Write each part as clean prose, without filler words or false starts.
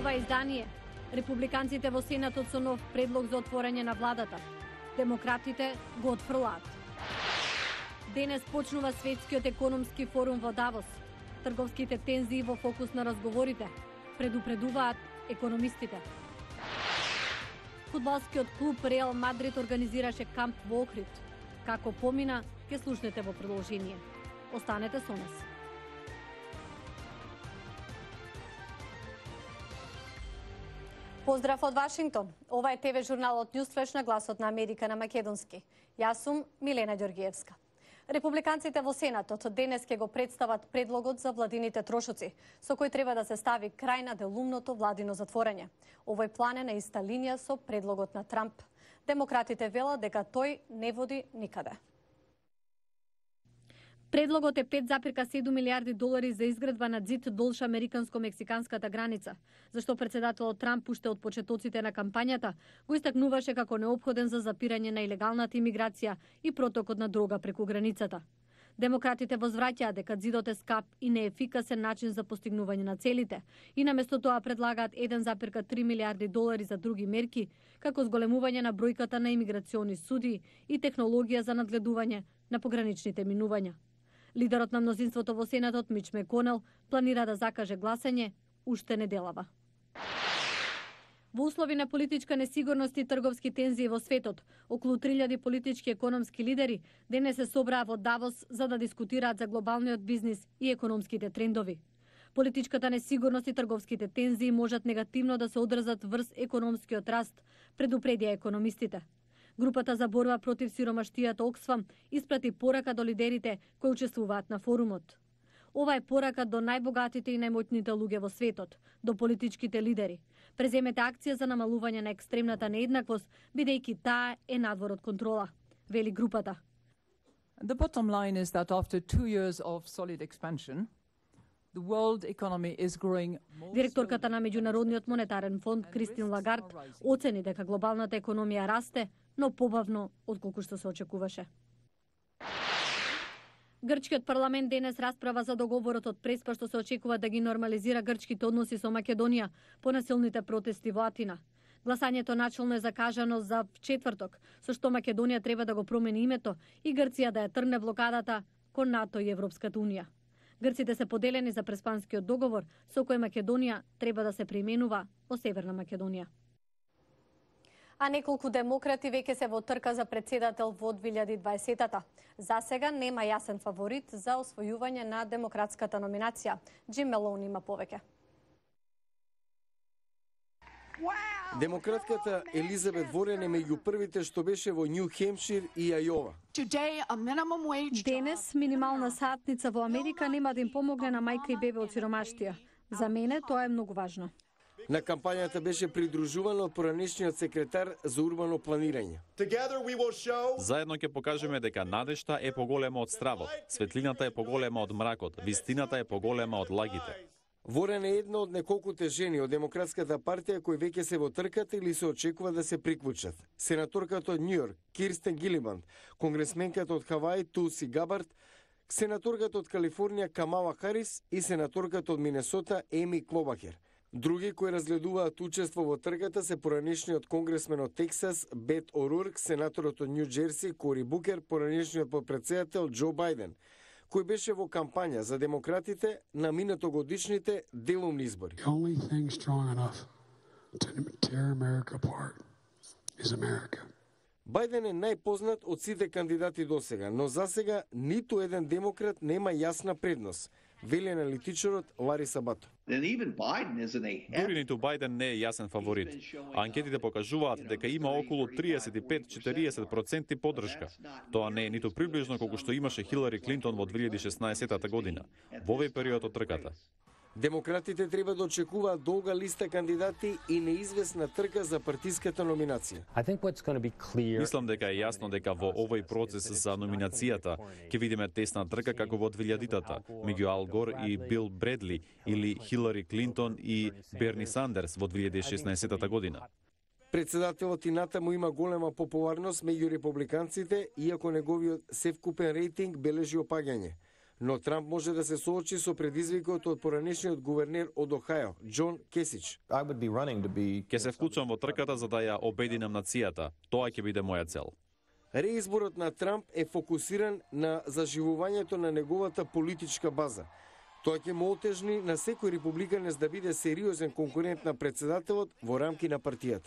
ова издание. Републиканците во Сенатот со нов предлог за отворање на владата. Демократите го отфрлаат. Денес почнува Светскиот економски форум во Давос. Трговските тензии во фокус на разговорите, предупредуваат економистите. Фудбалскиот клуб Реал Мадрид организираше камп во Охрид. Како помина, ќе слушнете во продолжение. Останете со нас. Поздрав од Вашингтон. Ова е ТВ журналот Ньюсфлеш на гласот на Америка на македонски. Јас сум Милена Ѓоргиевска. Републиканците во Сенатот денес ќе го представат предлогот за владините трошоци, со кој треба да се стави крај на делумното владино затворање. Овој план е на иста линија со предлогот на Трамп. Демократите велат дека тој не води никаде. Предлогот е 5,7 милиарди долари за изградба на ѕид долж американско-мексиканската граница, зашто председателот Трамп уште од почетоците на кампањата го истакнуваше како неопходен за запирање на илегалната имиграција и протокот на дрога преку границата. Демократите возвраќаат дека ѕидот е скап и неефикасен начин за постигнување на целите и наместо тоа предлагаат 1,3 милиарди долари за други мерки, како зголемување на бројката на имиграциони суди и технологија за надгледување на пограничните минувања. Лидерот на мнозинството во Сенатот Мич Меконел планира да закаже гласање уште неделава. Во услови на политичка несигурност и трговски тензии во светот, околу 3000 политички и економски лидери денес се собраа во Давос за да дискутираат за глобалниот бизнис и економските трендови. Политичката несигурност и трговските тензии можат негативно да се одразат врз економскиот раст, предупредија економистите. Групата за борба против сиромаштијата Оксфам испрати порака до лидерите кои учествуваат на форумот. Ова е порака до најбогатите и најмоćните луѓе во светот, до политичките лидери. Преземете акција за намалување на екстремната нееднаквост, бидејќи таа е надвор од контрола, вели групата. The bottom line is that after 2 years of solid expansion, the world economy is growing. Директорката на Меѓународниот монетарен фонд Кристин Лагард оцени дека глобалната економија расте, но побавно отколку што се очекуваше. Грчкиот парламент денес расправа за договорот од Преспа што се очекува да ги нормализира грчките односи со Македонија по насилните протести во Атина. Гласањето начелно е закажано за четврток, со што Македонија треба да го промени името и Грција да ја тргне блокадата кон НАТО и Европската унија. Грците се поделени за Преспанскиот договор, со кој Македонија треба да се применува во Северна Македонија. А неколку демократи веќе се во трка за председател во 2020-та. За сега нема јасен фаворит за освојување на демократската номинација. Джим Мелоун има повеќе. Демократката Елизабет Ворен е меѓу првите што беше во Нью Хемпшир и Ајова. Денес минимална сатница во Америка нема да им помогне на мајка и бебе од сиромаштија. За мене тоа е многу важно. На кампањата беше придружуван од поранешниот секретар за урбано планирање. Заедно ќе покажеме дека надежта е поголема од стравот, светлината е поголема од мракот, вистината е поголема од лагите. Ворен е една од неколкуте жени од Демократската партија кои веќе се во трката или се очекува да се приклучат. Сенаторката од Њујорк Кирстен Гилибанд, конгресменката од Хаваи Тулси Габард, сенаторката од Калифорнија Камала Харис и сенаторката од Минесота Еми Клобахер. Други кои разгледуваат учество во трката се поранешниот конгресмен од Тексас Бет Орурк, сенаторот од Нью Џерси Кори Букер, поранешниот подпредседател Џо Бајден, кој беше во кампања за демократите на минатогодишните делумни избори. Бајден е најпознат од сите кандидати досега, но засега ниту еден демократ нема јасна предност, вели аналитичарот Лари Сабато. Дури ниту Бајден не е јасен фаворит. Анкетите покажуваат дека има околу 35-40% поддршка. Тоа не е ниту приближно колку што имаше Хилари Клинтон во 2016 година, во овој период од трката. Демократите треба да очекуваат долга листа кандидати и неизвестна трка за партиската номинација. Мислам дека е јасно дека во овој процес за номинацијата ќе видиме тесна трка како во 2000-тата меѓу Ал Гор и Бил Бредли или Хилари Клинтон и Берни Сандерс во 2016 година. Председателот и натаму има голема популарност меѓу републиканците, иако неговиот севкупен рейтинг бележи опаѓање. Но Трамп може да се соочи со предизвикот од поранешниот гувернер од Охајо, Џон Кесич. Ќе се вклучам во трката за да ја обединам нацијата. Тоа ќе биде моја цел. Реизборот на Трамп е фокусиран на заживувањето на неговата политичка база. Тоа ќе му отежни на секој републиканец да биде сериозен конкурент на председателот во рамки на партијата.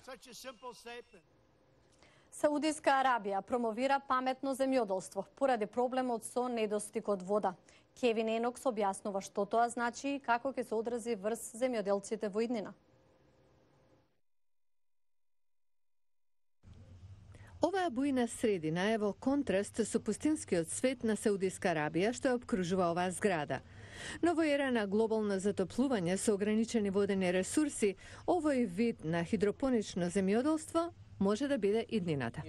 Саудиска Арабија промовира паметно земјоделство поради проблемот со недостигот вода. Кевин Енокс објаснува што тоа значи и како ќе се одрази врз земјоделците во иднина. Оваа бујна средина е во контраст со пустинскиот свет на Саудиска Арабија што ја обкружува оваа зграда. Но во ера на глобално затоплување со ограничени водени ресурси, овој вид на хидропонично земјоделство може да биде иднината.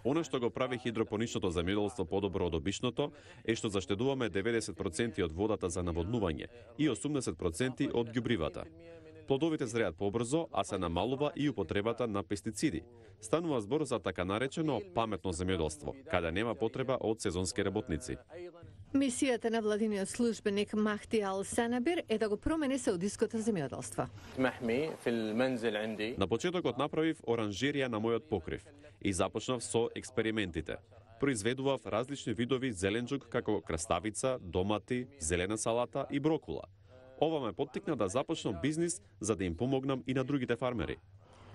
Оно што го прави хидропоничното земјоделство подобро од обичното е што заштедуваме 90% од водата за наводнување и 80% од ѓубривата. Плодовите зреат побрзо, а се намалува и употребата на пестициди. Станува збор за така наречено паметно земјоделство, каде нема потреба од сезонски работници. Мисијата на владиниот службеник Махди Ал-Санабир е да го промени саудиското земјоделство. На почетокот направив оранжерија на мојот покрив и започнав со експериментите. Произведував различни видови зеленџук како краставица, домати, зелена салата и брокула. Ова ме поттикна да започнам бизнис за да им помогнам и на другите фармери.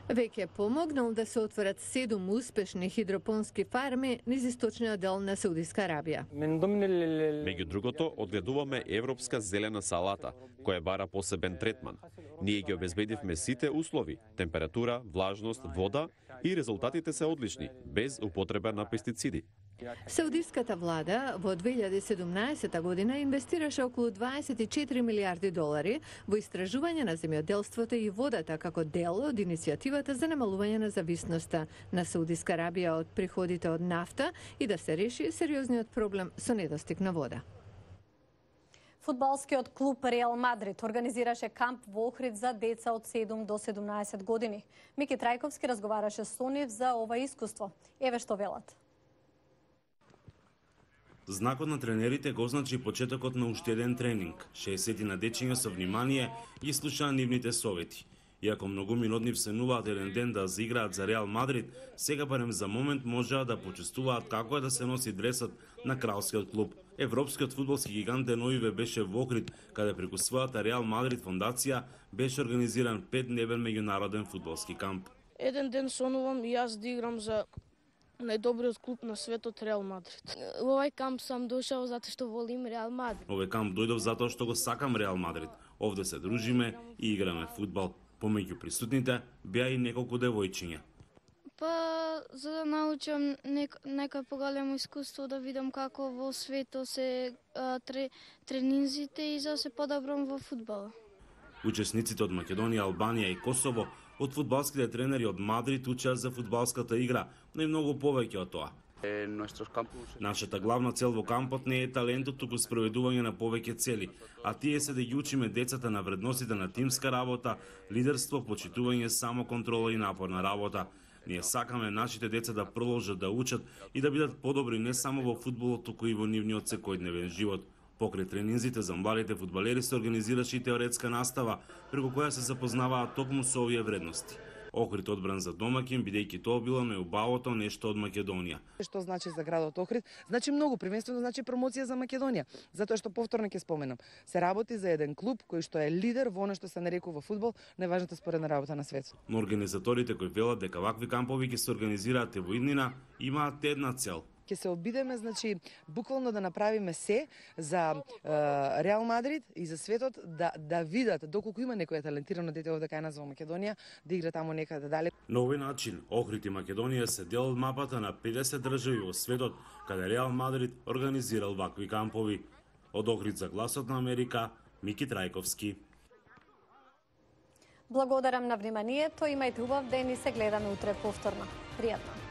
Веќе помогнал да се отворат 7 успешни хидропонски фарми низ источниот дел на Саудиска Арабија. Меѓу другото, одгледуваме европска зелена салата, која бара посебен третман. Ние ги обезбедивме сите услови, температура, влажност, вода и резултатите се одлични, без употреба на пестициди. Саудиската влада во 2017 година инвестираше околу 24 милиарди долари во истражување на земјоделството и водата како дел од иницијативата за намалување на зависноста на Саудиска Арабија од приходите од нафта и да се реши сериозниот проблем со недостиг на вода. Фудбалскиот клуб Реал Мадрид организираше камп во Охрид за деца од 7 до 17 години. Мики Трајковски разговараше со нив за ова искуство. Еве што велат. Знакот на тренерите го означи почетокот на уште еден тренинг. 60 на дечиња со внимание ги слушаа нивните совети. Иако многуми од нив сенуваат еден ден да заиграат за Реал Мадрид, сега барем за момент можеа да почувствуваат како е да се носи дресот на кралскиот клуб. Европскиот фудбалски гигант деновиве беше во Охрид, каде преку својата Реал Мадрид фондација беше организиран 5-дневен меѓународен фудбалски камп. Еден ден сонувам и јас да играм за најдобриот клуб на светот Реал Мадрид. Во овој камп сам дошол затоа што волим Реал Мадрид. Овој камп дојдов затоа што го сакам Реал Мадрид. Овде се дружиме и играме фудбал. Помеѓу присутните беа и неколку девојчиња. Па за да научам нека поголемо искуство, да видам како во светот се тренинзите и за да се подобрам во фудбала. Учесниците од Македонија, Албанија и Косово од фудбалските тренери од Мадрид учеа за фудбалската игра, но и многу повеќе од тоа. Нашата главна цел во кампот не е талентот, туку спроведување на повеќе цели, а тие се да ги учиме децата на вредностите на тимска работа, лидерство, почитување, самоконтрола и напорна работа. Ние сакаме нашите деца да продолжат да учат и да бидат подобри не само во фудбалот, туку и во нивниот секојдневен живот. Покрај тренинзите за младите фудбалери се организираше и теоретска настава, преку која се запознаваат токму со овие вредности. Охрид одбран за домаќин, бидејќи тоа било најубавото нешто од Македонија. Што значи за градот Охрид? Значи многу, првенствено значи промоција за Македонија, затоа што повторно ќе споменам. Се работи за еден клуб кој што е лидер во она што се нарекува фудбал, најважната споредна работа на светот. Но организаторите кои велат дека вакви кампови ќе се организираат во иднина, имаат една цел. Ќе се обидеме, значи, буквално да направиме се за Реал Мадрид и за светот да видат доколку има некој талентирано дете овде кај нас во Македонија да игра таму некаде дали. На овој начин Охрид и Македонија се дел од мапата на 50 држави во светот каде Реал Мадрид организирал вакви кампови. Од Охрид за Гласот на Америка, Мики Трајковски. Благодарам на вниманието, имајте убав ден и се гледаме утре повторно. Пријатно.